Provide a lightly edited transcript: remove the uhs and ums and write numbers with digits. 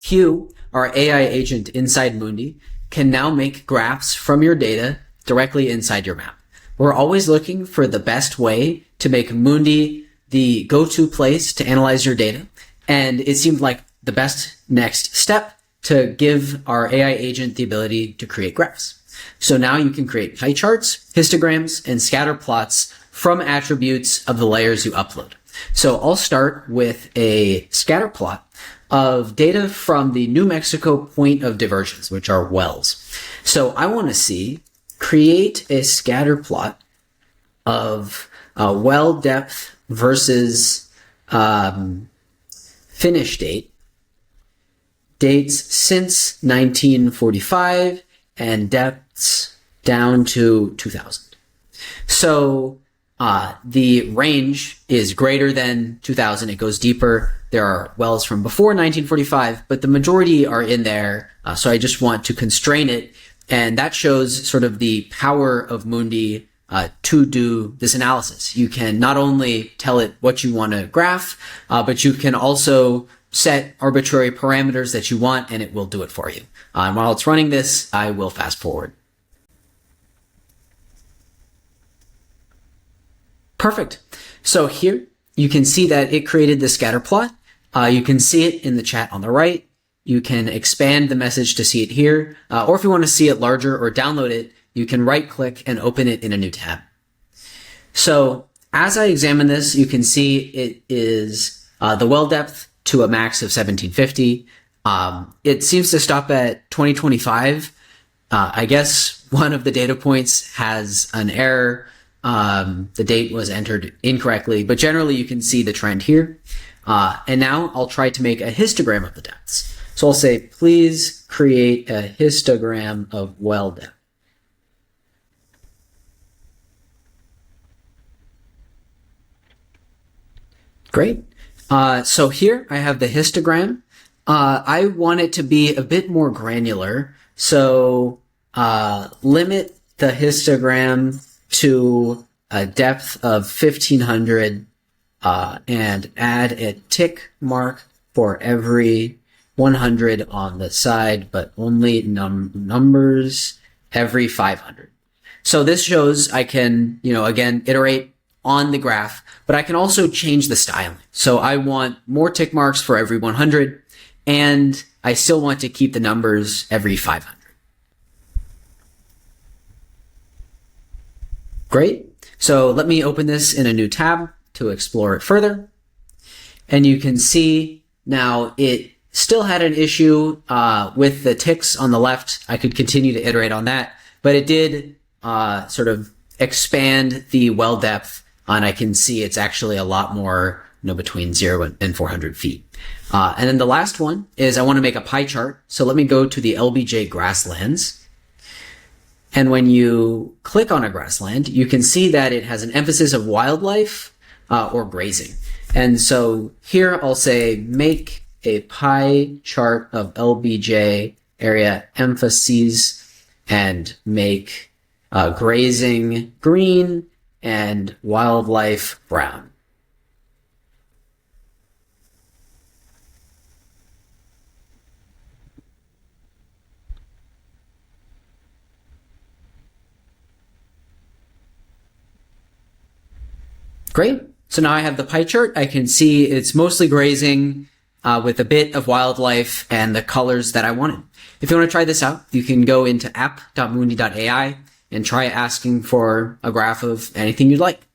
Hugh, our AI agent inside Mundi, can now make graphs from your data directly inside your map. We're always looking for the best way to make Mundi the go-to place to analyze your data. And it seemed like the best next step to give our AI agent the ability to create graphs. So now you can create pie charts, histograms, and scatter plots from attributes of the layers you upload. So I'll start with a scatter plot of data from the New Mexico point of divergence, which are wells. So I want to see, create a scatter plot of well depth versus finish date, dates since 1945, and depths down to 2000. So the range is greater than 2000. It goes deeper. There are wells from before 1945, but the majority are in there. So I just want to constrain it. And that shows sort of the power of Mundi to do this analysis. You can not only tell it what you want to graph, but you can also set arbitrary parameters that you want, and it will do it for you. And while it's running this, I will fast forward. Perfect. So here you can see that it created the scatter plot. You can see it in the chat on the right. You can expand the message to see it here. Or if you want to see it larger or download it, you can right click and open it in a new tab. So as I examine this, you can see it is the well depth to a max of 1750. It seems to stop at 2025. I guess one of the data points has an error. The date was entered incorrectly, but generally you can see the trend here. And now I'll try to make a histogram of the depths. So I'll say, please create a histogram of well depth. Great. So here I have the histogram. I want it to be a bit more granular. So limit the histogram to a depth of 1500 and add a tick mark for every 100 on the side, but only numbers every 500. So this shows I can, again, iterate on the graph, but I can also change the styling. So I want more tick marks for every 100, and I still want to keep the numbers every 500. Great. So let me open this in a new tab to explore it further. And you can see now it still had an issue with the ticks on the left. I could continue to iterate on that, but it did sort of expand the well depth, and I can see it's actually a lot more, between 0 and 400 feet. And then the last one is I want to make a pie chart. So let me go to the LBJ grasslands. And when you click on a grassland, you can see that it has an emphasis of wildlife or grazing. And so here I'll say, make a pie chart of LBJ area emphases and make grazing green and wildlife brown. Great. So now I have the pie chart. I can see it's mostly grazing with a bit of wildlife and the colors that I wanted. If you want to try this out, you can go into app.mundi.ai and try asking for a graph of anything you'd like.